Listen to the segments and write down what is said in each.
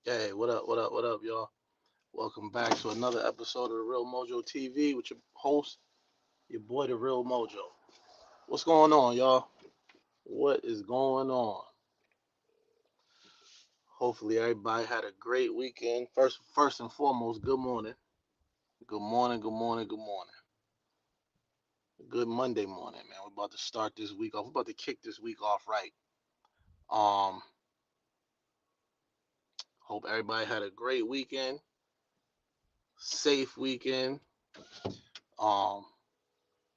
Hey, what up, what up, y'all? Welcome back to another episode of the Real Mojo TV with your host, your boy, the Real Mojo. What's going on, y'all? What is going on? Hopefully, everybody had a great weekend. First and foremost, good morning. Good morning, good morning, good morning. Good Monday morning, man. We're about to start this week off. We're about to kick this week off right. Um, Hope everybody had a great weekend, safe weekend. Um,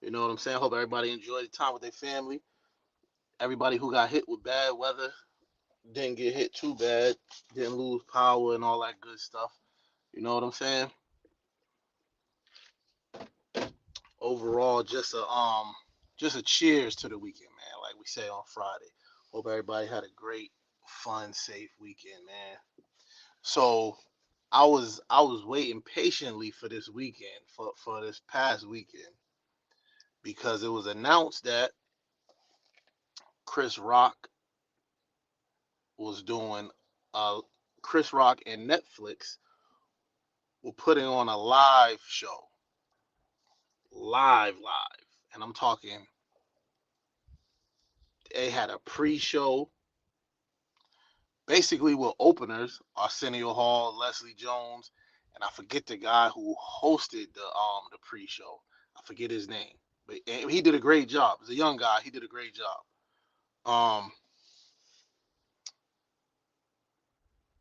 you know what I'm saying? Hope everybody enjoyed the time with their family. Everybody who got hit with bad weather didn't get hit too bad, didn't lose power and all that good stuff. You know what I'm saying? Overall, just a cheers to the weekend, man. Like we say on Friday. Hope everybody had a great, fun, safe weekend, man. So I was waiting patiently for this weekend, for this past weekend, because it was announced that Chris Rock was doing Chris Rock and Netflix were putting on a live show, live, and I'm talking. They had a pre-show, basically with openers: Arsenio Hall, Leslie Jones, and I forget the guy who hosted the pre-show. I forget his name, but he did a great job. As a young guy, he did a great job. Um,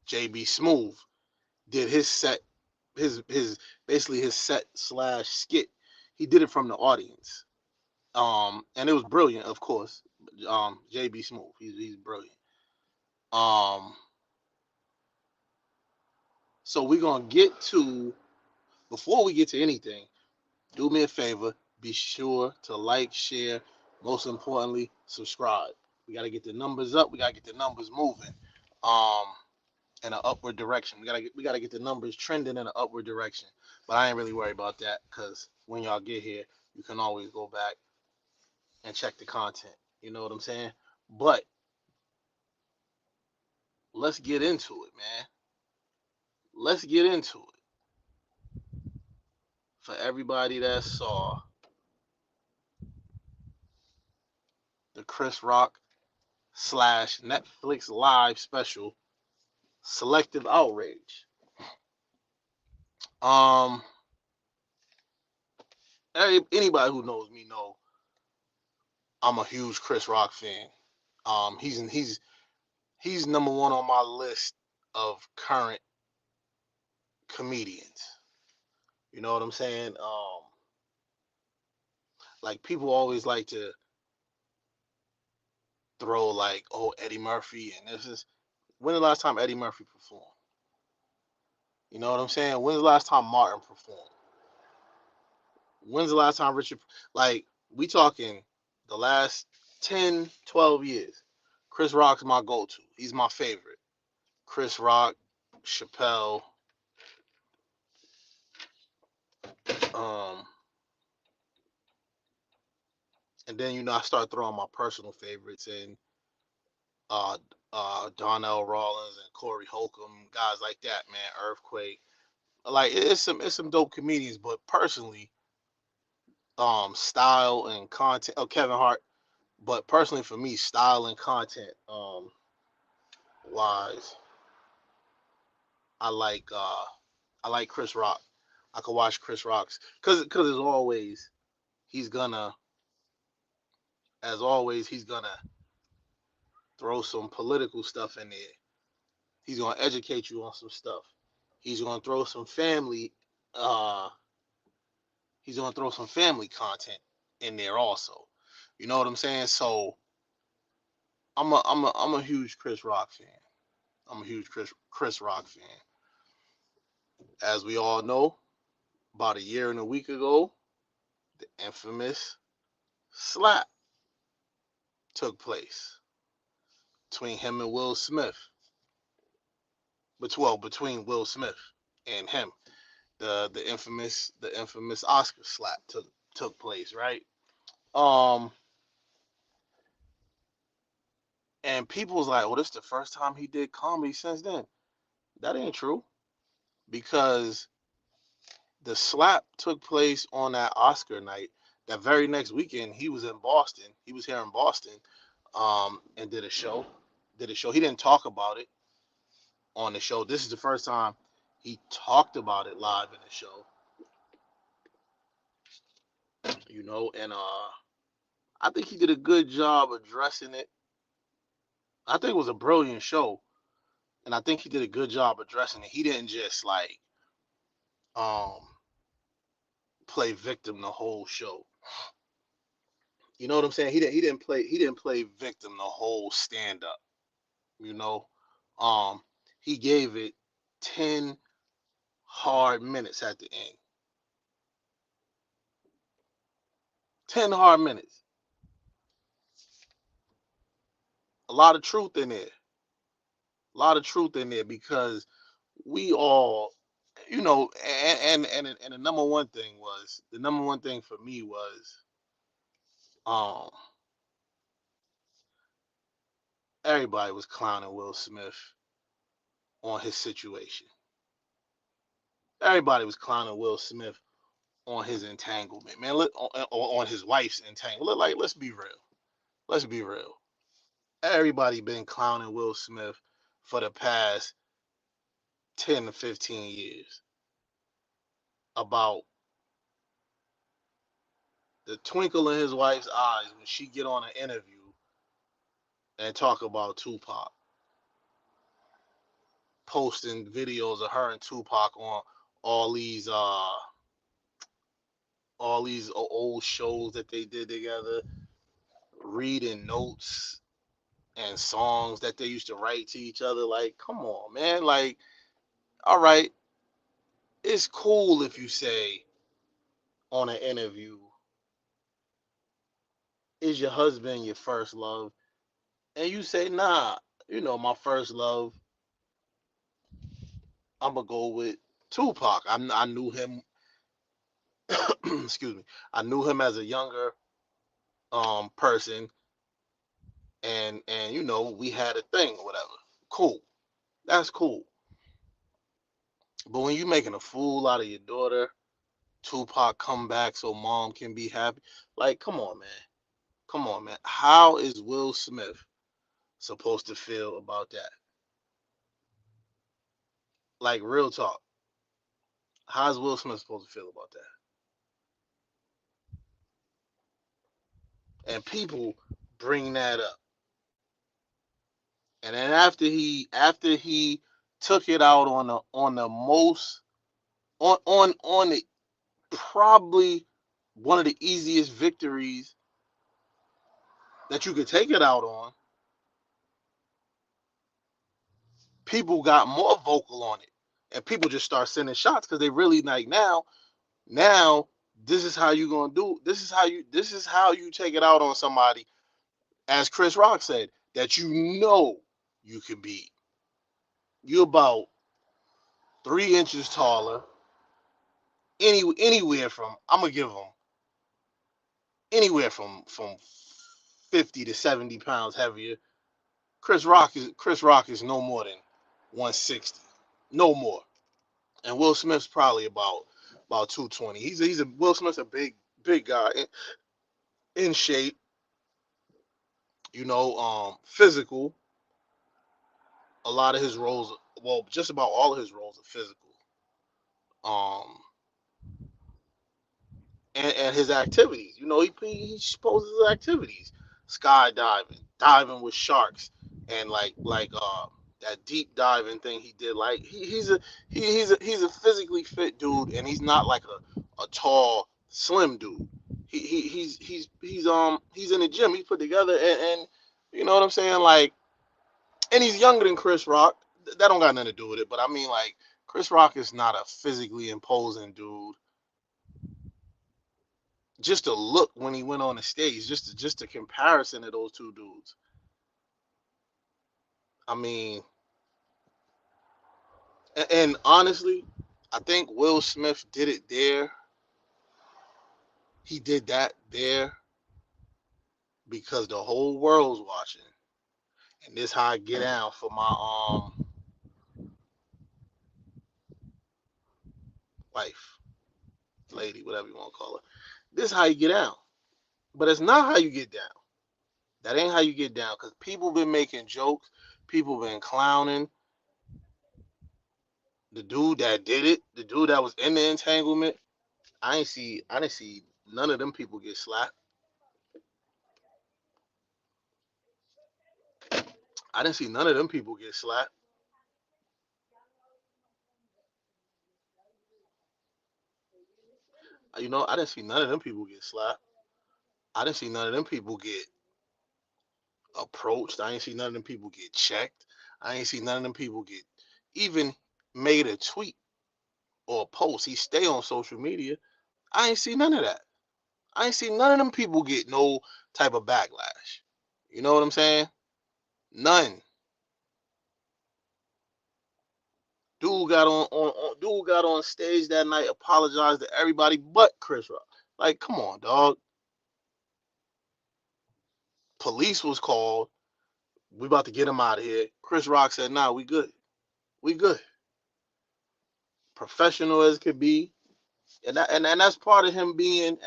JB Smooth did his set, his basically his set slash skit. He did it from the audience. And it was brilliant, of course. JB Smooth, he's brilliant. Um, so we're gonna get to before we get to anything. Do me a favor, be sure to like, share, most importantly, subscribe. We gotta get the numbers up. We gotta get the numbers moving, um, in an upward direction. We gotta get the numbers trending in an upward direction. But I ain't really worried about that because when y'all get here, you can always go back and check the content. You know what I'm saying? But let's get into it, man. Let's get into it. For everybody that saw the Chris Rock slash Netflix live special, Selective Outrage. Um, Anybody who knows me know I'm a huge Chris Rock fan. He's number one on my list of current comedians. You know what I'm saying? Like people always like to throw like, oh, Eddie Murphy, and this is when the last time Eddie Murphy performed? You know what I'm saying? When's the last time Martin performed? When's the last time Richard? Like we talking the last 10, 12 years. Chris Rock's my go-to. He's my favorite. Chris Rock, Chappelle, um, and then I start throwing my personal favorites in, uh, Donnell Rawlins and Corey Holcomb, guys like that, man. Earthquake, like it's some dope comedians, but personally, style and content. Oh, Kevin Hart, but personally for me, style and content, wise, I like uh, I like Chris Rock. I could watch Chris Rock's because he's gonna as always he's gonna throw some political stuff in there. He's gonna educate you on some stuff. He's gonna throw some family. Uh, he's gonna throw some family content in there also. You know what I'm saying? So I'm a huge Chris Rock fan. I'm a huge Chris Rock fan. As we all know, about a year and a week ago, the infamous slap took place between him and Will Smith. Between Will Smith and him, the infamous Oscar slap took place, right? Um, and people was like, "Well, this is the first time he did comedy since then." That ain't true because the slap took place on that Oscar night. That very next weekend, he was in Boston. He was here in Boston, and did a show. Did a show. He didn't talk about it on the show. This is the first time he talked about it live in the show. And I think he did a good job addressing it. I think it was a brilliant show, and I think he did a good job addressing it. He didn't just like um play victim the whole show. You know what I'm saying? He didn't play victim the whole stand up. You know, um, he gave it 10 hard minutes at the end. 10 hard minutes. A lot of truth in there. A lot of truth in there because we all, and the number one thing for me was um everybody was clowning Will Smith on his situation. Everybody was clowning Will Smith on his entanglement, man. On his wife's entanglement. Like, let's be real. Let's be real. Everybody been clowning Will Smith for the past 10 to 15 years about the twinkle in his wife's eyes when she get on an interview and talk about Tupac, posting videos of her and Tupac on all these uh all these old shows that they did together, reading notes and songs that they used to write to each other. Like, come on, man. Like, all right, it's cool if you say on an interview, is your husband your first love? And you say, nah, my first love, I'm gonna go with Tupac. I knew him, excuse me, I knew him as a younger person, and we had a thing or whatever. Cool, that's cool. But when you making a fool out of your daughter, Tupac come back so mom can be happy. Like, come on, man. Come on, man. How is Will Smith supposed to feel about that? Like, real talk. How's Will Smith supposed to feel about that? And people bring that up. And then after he took it out on the most on the probably one of the easiest victories that you could take it out on, people got more vocal on it. And people just start sending shots because they really like now this is how you gonna do. This is how you take it out on somebody, as Chris Rock said, that you can beat. You about 3 inches taller, anywhere from I'm gonna give them anywhere from 50 to 70 pounds heavier. Chris Rock is no more than 160, no more. And Will Smith's probably about 220. He's a Will Smith's a big guy in shape, physical. A lot of his roles, well, just about all of his roles are physical. Um, and his activities, he exposes his activities, skydiving, diving with sharks, and that deep diving thing he did. Like he's a physically fit dude, and he's not like a tall, slim dude. He's in the gym. He's put together, and you know what I'm saying, like, and he's younger than Chris Rock. That don't got nothing to do with it, but I mean, like, Chris Rock is not a physically imposing dude. Just to look when he went on the stage, just a comparison of those two dudes. I mean, and honestly, I think Will Smith did it there. He did that there because the whole world's watching, and this how I get down for wife, lady, whatever you want to call her. This is how you get down. But it's not how you get down. That ain't how you get down. Because people been making jokes. People been clowning. The dude that did it, the dude that was in the entanglement, I didn't see none of them people get slapped. I didn't see none of them people get slapped. I didn't see none of them people get slapped. I didn't see none of them people get approached. I ain't see none of them people get checked. I ain't see none of them people get even made a tweet or a post. He stay on social media. I ain't see none of that. I ain't see none of them people get no type of backlash. You know what I'm saying? None. Dude got on stage that night, apologized to everybody but Chris Rock. Like, come on, dog. Police was called. We about to get him out of here. Chris Rock said, "Nah, we good. We good." Professional as could be, and that's part of him being,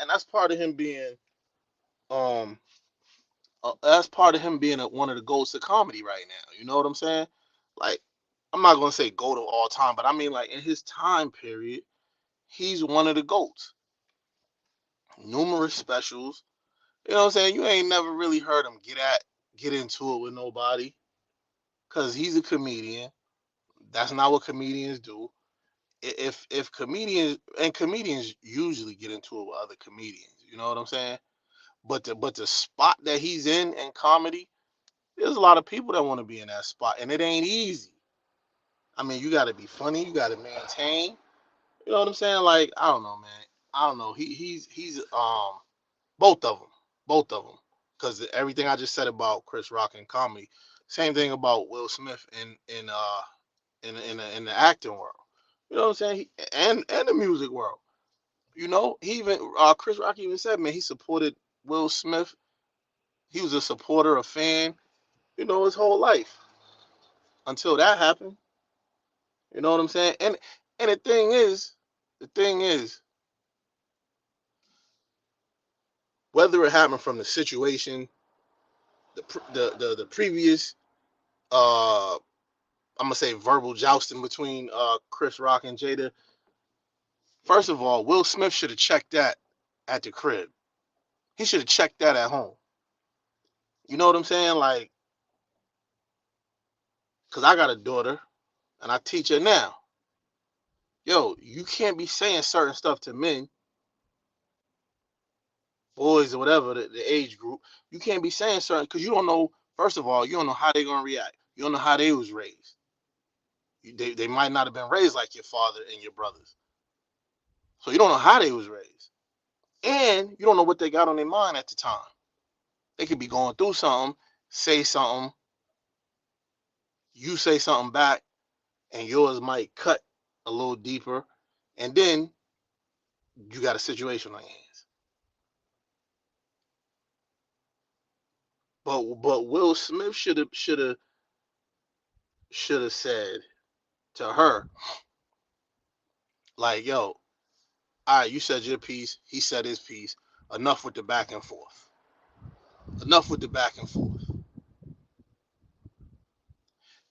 um, that's part of him being one of the goats of comedy right now. You know what I'm saying? Like, I'm not gonna say goat of all time, but I mean, like, in his time period, he's one of the goats. Numerous specials. You know what I'm saying? You ain't never really heard him get into it with nobody, cause he's a comedian. That's not what comedians do. If comedians usually get into it with other comedians, you know what I'm saying? But the spot that he's in comedy, there's a lot of people that want to be in that spot, and it ain't easy. I mean, you got to be funny, you got to maintain. You know what I'm saying? Like, I don't know, man. I don't know. He's both of them, both of them, because everything I just said about Chris Rock and comedy, same thing about Will Smith in the acting world. You know what I'm saying? And the music world. He even Chris Rock even said, man, he supported Will Smith. He was a supporter, a fan, his whole life until that happened. You know what I'm saying? And the thing is, whether it happened from the situation, the previous, I'm gonna say verbal jousting between Chris Rock and Jada. First of all, Will Smith should have checked that at the crib. He should have checked that at home. You know what I'm saying? Like, cause I got a daughter and I teach her now. Yo, you can't be saying certain stuff to men, boys or whatever the age group. You can't be saying certain because you don't know. First of all, you don't know how they're gonna react. You don't know how they was raised. They might not have been raised like your father and your brothers, so you don't know how they was raised, and you don't know what they got on their mind at the time. They could be going through something, say something, you say something back, and yours might cut a little deeper, and then you got a situation on your hands. But Will Smith should have said to her, like, yo, all right, you said your piece, he said his piece. Enough with the back and forth. Enough with the back and forth.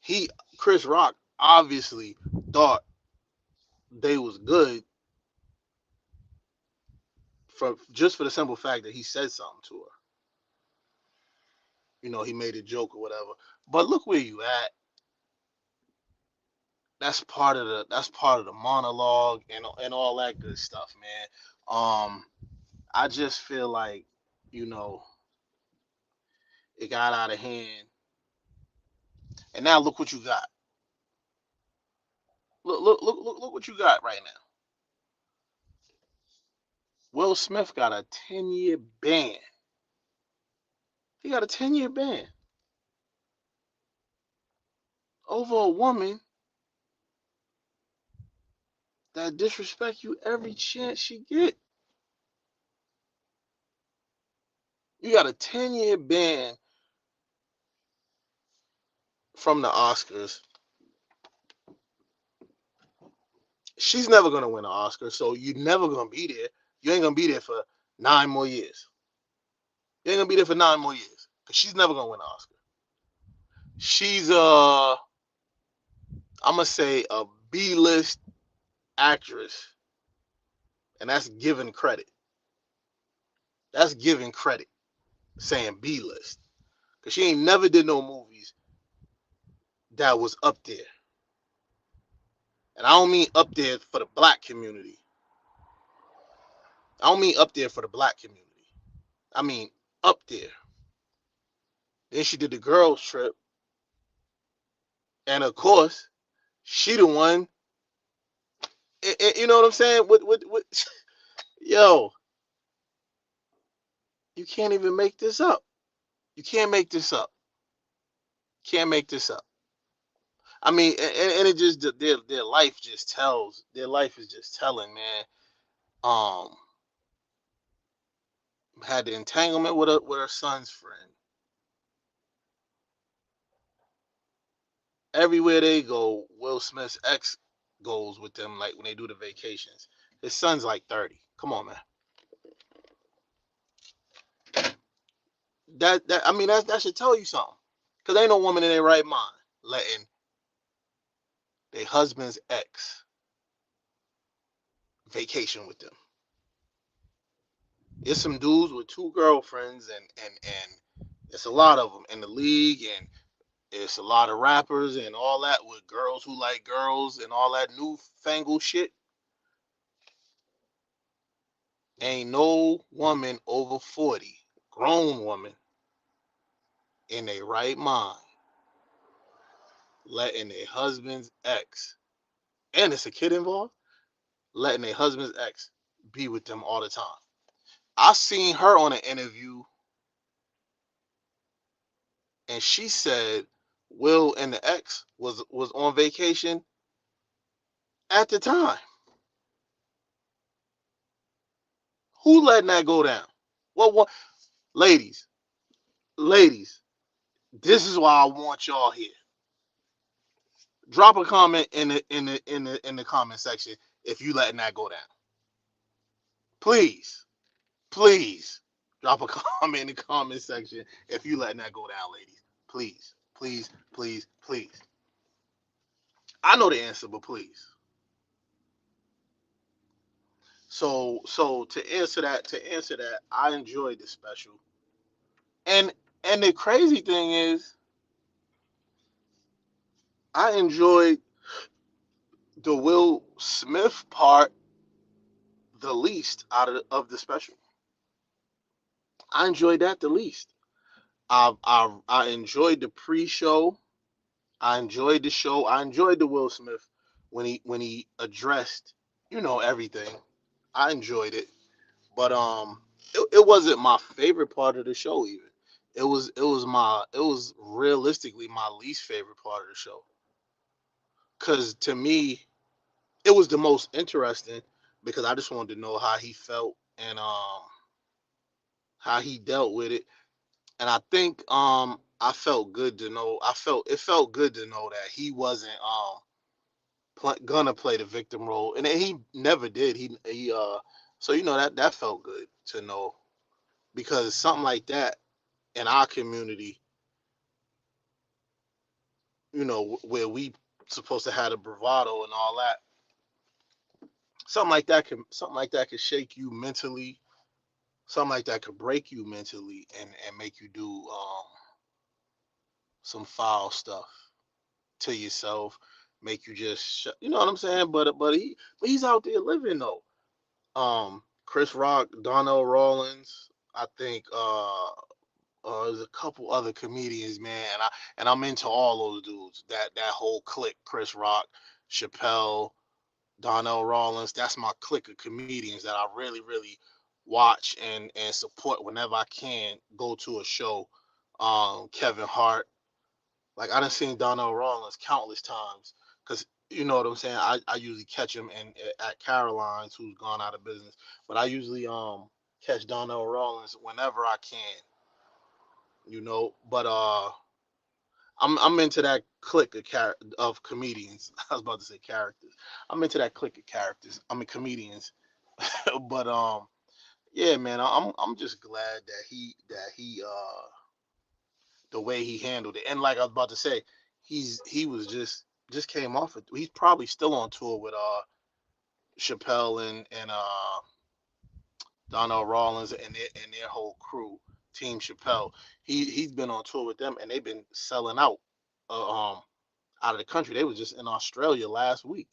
He Chris Rock obviously thought they was good for the simple fact that he said something to her. He made a joke or whatever. But look where you at. That's part of the monologue and all that good stuff, man. I just feel like, you know, it got out of hand. And now look what you got. Look what you got right now. Will Smith got a 10-year ban. He got a 10-year ban over a woman that disrespect you every chance she get. You got a 10-year ban from the Oscars. She's never gonna win an Oscar, so you're never gonna be there. You ain't gonna be there for 9 more years. You ain't gonna be there for 9 more years because she's never gonna win an Oscar. She's I'm gonna say a B-list actress, and that's giving credit. That's giving credit, saying B-list, because she ain't never did no movies that was up there. And I don't mean up there for the black community. I don't mean up there for the black community. I mean up there. Then she did the girls trip, and of course, she the one. You know what I'm saying? Yo, you can't even make this up. You can't make this up. Can't make this up. I mean, and it just their life just tells. Their life is just telling, man. Um, had the entanglement with her son's friend. Everywhere they go, Will Smith's ex goes with them. Like when they do the vacations, his son's like 30. Come on, man. That I mean that should tell you something. Cause ain't no woman in their right mind letting their husband's ex vacation with them. There's some dudes with two girlfriends, and it's a lot of them in the league, and it's a lot of rappers and all that with girls who like girls and all that newfangled shit. Ain't no woman over 40, grown woman in a right mind, letting a husband's ex, and it's a kid involved, letting a husband's ex be with them all the time. I seen her on an interview, and she said Will and the ex was on vacation at the time. Who letting that go down? What, ladies, ladies, this is why I want y'all here. Drop a comment in the comment section if you letting that go down. Please, please drop a comment in the comment section if you letting that go down, ladies. Please, please, please, please. I know the answer, but please. So to answer that, I enjoyed the special. And and the crazy thing is, I enjoyed the Will Smith part the least out of the special. I enjoyed that the least. I enjoyed the pre-show. I enjoyed the show. I enjoyed the Will Smith when he addressed, everything. I enjoyed it, but it wasn't my favorite part of the show even. It was realistically my least favorite part of the show, because to me it was the most interesting, because I just wanted to know how he felt, and how he dealt with it. And I think I felt good to know. It felt good to know that he wasn't gonna play the victim role, and he never did. He so that felt good to know, because something like that in our community, where we supposed to have the bravado and all that, something like that can shake you mentally. Something like that could break you mentally, and make you do some foul stuff to yourself, make you just you know what I'm saying. But he's out there living though. Chris Rock, Donnell Rawlins, I think there's a couple other comedians, man, and I'm into all those dudes. That whole clique: Chris Rock, Chappelle, Donnell Rawlins. That's my clique of comedians that I really, really watch and support whenever I can. Go to a show. Kevin Hart. Like I done seen Donnell Rawlins countless times, because you know what I'm saying. I usually catch him at Caroline's, who's gone out of business, but I usually catch Donnell Rawlins whenever I can. But I'm into that clique of comedians. I was about to say characters. I'm into that clique of characters. I mean comedians. But yeah, man, I'm just glad that he the way he handled it. And like I was about to say, he was just came off it. He's probably still on tour with Chappelle and Donnell Rawlings and their whole crew, Team Chappelle. He's been on tour with them and they've been selling uh, um out of the country. They was just in Australia last week.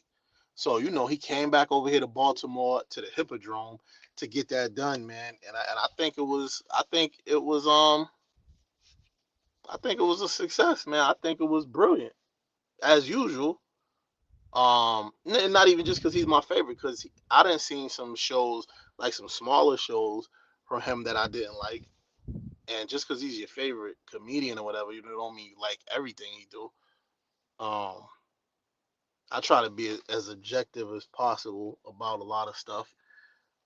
So he came back over here to Baltimore to the Hippodrome to get that done, man. And I think I think it was a success, man. I think it was brilliant as usual. Not even just because he's my favorite, because I didn't seen some shows like some smaller shows from him that I didn't like, and just because he's your favorite comedian or whatever, you don't mean you like everything he do. Um, I try to be as objective as possible about a lot of stuff,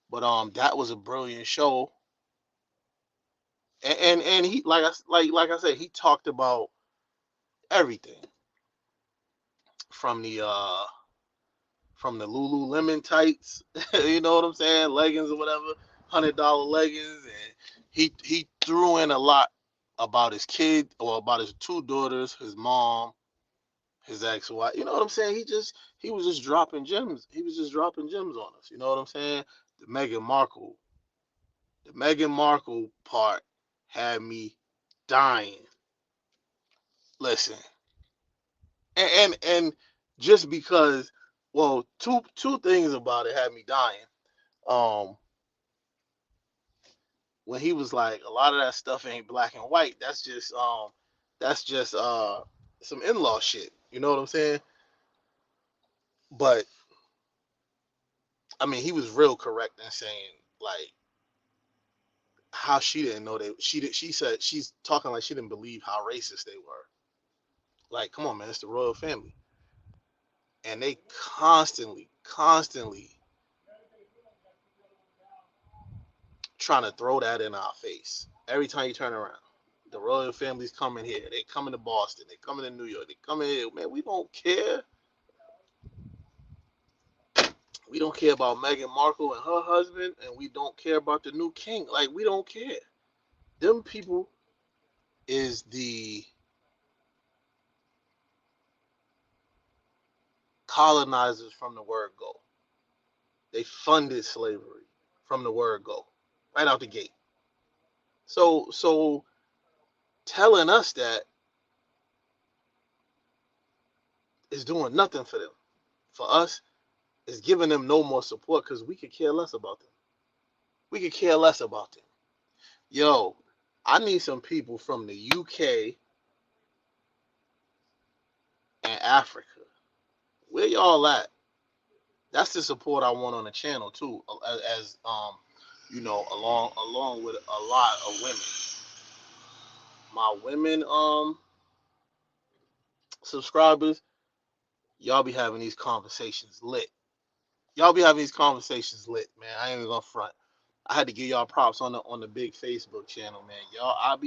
but that was a brilliant show, and he like I said, he talked about everything from the Lululemon tights, you know what I'm saying, leggings or whatever, $100 leggings, and he threw in a lot about his kid or about his two daughters, his mom, his ex-wife. You know what I'm saying? He was just dropping gems. He was just dropping gems on us. You know what I'm saying? The Meghan Markle, the Meghan Markle part had me dying. Listen, and just because, well, two things about it had me dying. Um, when he was like, a lot of that stuff ain't black and white. That's just some in-law shit. You know what I'm saying? But I mean, he was real correct in saying like how she didn't know they she did she said she's talking like she didn't believe how racist they were. Like, come on, man, it's the royal family, and they constantly trying to throw that in our face every time you turn around. The royal family's coming here. They coming to Boston. They coming to New York. They coming here. Man, we don't care. We don't care about Meghan Markle and her husband, and we don't care about the new king. Like, we don't care. Them people is the colonizers from the word go. They funded slavery from the word go, right out the gate. So telling us that is doing nothing for them. For us, is giving them no more support because we could care less about them. We could care less about them. Yo, I need some people from the UK and Africa. Where y'all at? That's the support I want on the channel too, as along with a lot of women. My women subscribers, y'all be having these conversations lit. Y'all be having these conversations lit, man. I ain't even gonna front. I had to give y'all props on the big Facebook channel, man. Y'all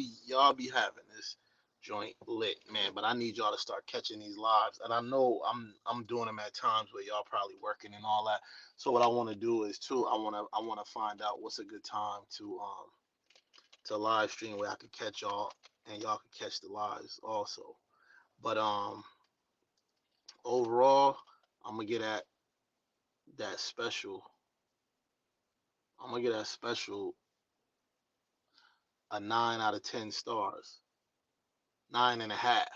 be having this joint lit, man. But I need y'all to start catching these lives, and I know I'm doing them at times where y'all probably working and all that. So what I want to do is too, I wanna find out what's a good time to live stream where I could catch y'all and y'all could catch the lives also. But overall, I'm gonna get at that special. I'm gonna get that special a 9 out of 10 stars, 9.5.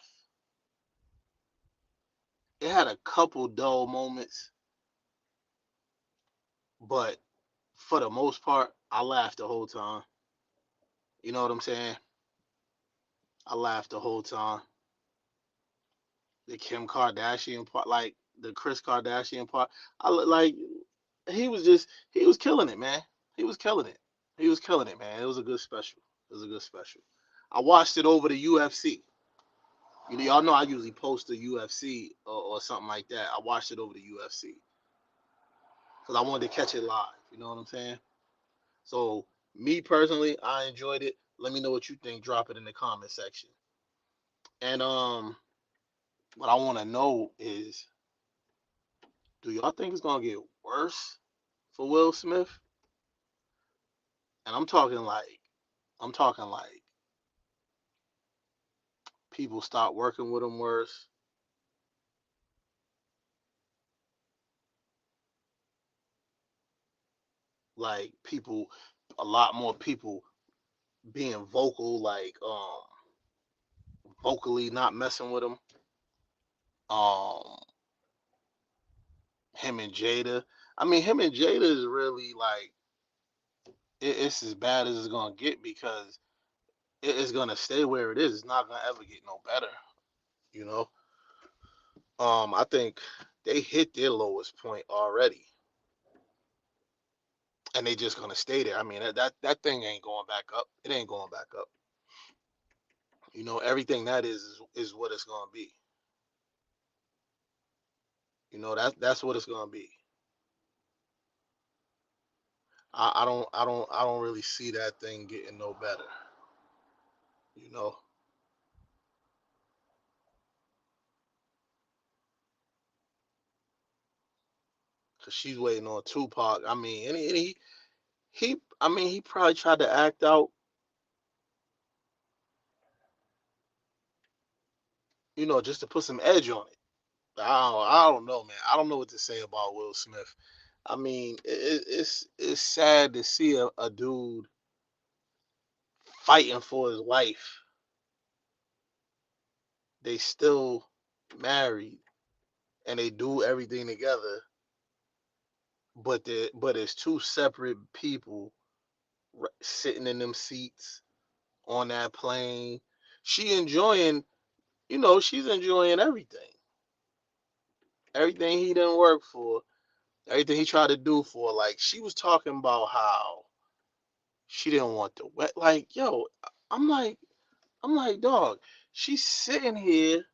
It had a couple dull moments, but for the most part, I laughed the whole time. You know what I'm saying? I laughed the whole time. The Kim Kardashian part, like the Chris Kardashian part, like he was killing it, man. He was killing it. He was killing it, man. It was a good special. It was a good special. I watched it over the UFC. Y'all know I usually post the UFC or something like that. I watched it over the UFC because I wanted to catch it live. You know what I'm saying? So me personally, I enjoyed it. Let me know what you think. Drop it in the comment section. And what I want to know is, do y'all think it's gonna get worse for Will Smith? And I'm talking like people stop working with him worse. Like people, a lot more people being vocal, like vocally not messing with him. Um, him and Jada. I mean, him and Jada is really like it's as bad as it's gonna get because it's gonna stay where it is. It's not gonna ever get no better. You know. I think they hit their lowest point already, and they just gonna stay there. I mean, that thing ain't going back up. It ain't going back up. You know, everything that is what it's gonna be. You know, that's what it's gonna be. I don't really see that thing getting no better. You know, cause she's waiting on Tupac. I mean, and I mean, he probably tried to act out, you know, just to put some edge on it. I don't know, man. I don't know what to say about Will Smith. I mean, it's sad to see a dude fighting for his life. They still married and they do everything together, but it's two separate people sitting in them seats on that plane. She enjoying, you know, she's enjoying everything. Everything he didn't work for, everything he tried to do for. Like she was talking about how she didn't want the wet. Like, yo, I'm like, I'm like, dog, she's sitting here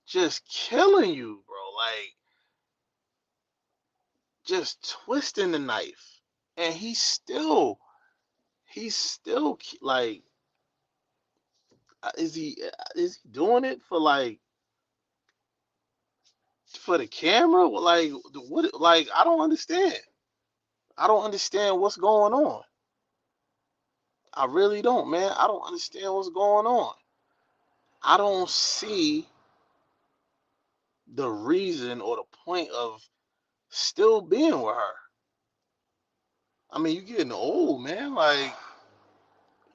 just killing you, bro. Like, just twisting the knife. And he's still like, is he doing it for like, for the camera? Like, what, like, I don't understand. I don't understand what's going on. I really don't, man. I don't understand what's going on. I don't see the reason or the point of still being with her. I mean, you getting old, man. Like,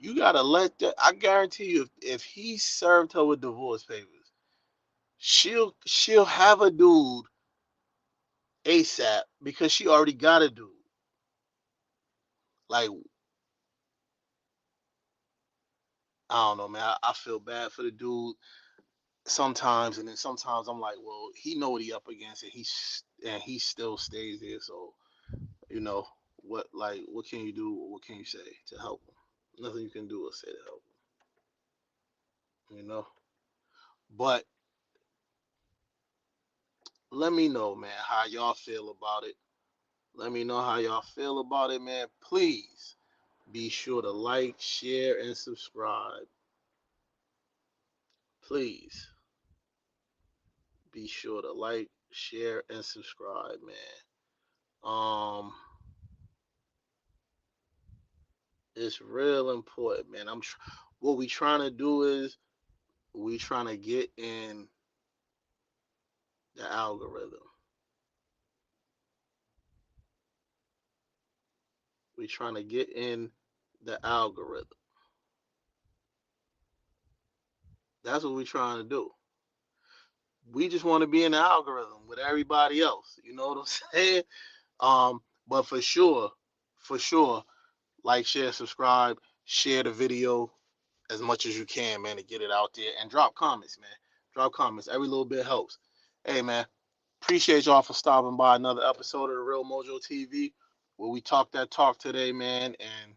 you gotta let that. I guarantee you, if he served her with divorce papers, she'll have a dude ASAP because she already got a dude. Like, I don't know, man. I feel bad for the dude sometimes, and then sometimes I'm like, well, he know what he up against, and he still stays there. So, you know, what can you do? What can you say to help him? Nothing you can do or say to help him. You know. But let me know, man, how y'all feel about it. Let me know how y'all feel about it, man. Please be sure to like, share, and subscribe. Please be sure to like, share, and subscribe, man. Um, it's real important, man. What we trying to do is we trying to get in the algorithm. We trying to get in the algorithm. That's what we trying to do. We just want to be in the algorithm with everybody else. You know what I'm saying? But for sure, like, share, subscribe, share the video as much as you can, man, to get it out there, and drop comments, man. Drop comments. Every little bit helps. Hey, man, appreciate y'all for stopping by another episode of the Real Mojo TV, where we talk that talk today, man, and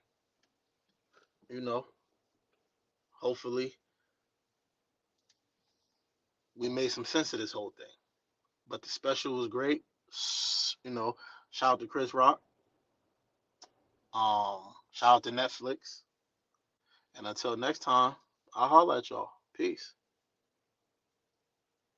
you know, hopefully we made some sense of this whole thing. But the special was great. You know, shout out to Chris Rock. Shout out to Netflix. And until next time, I'll holler at y'all. Peace.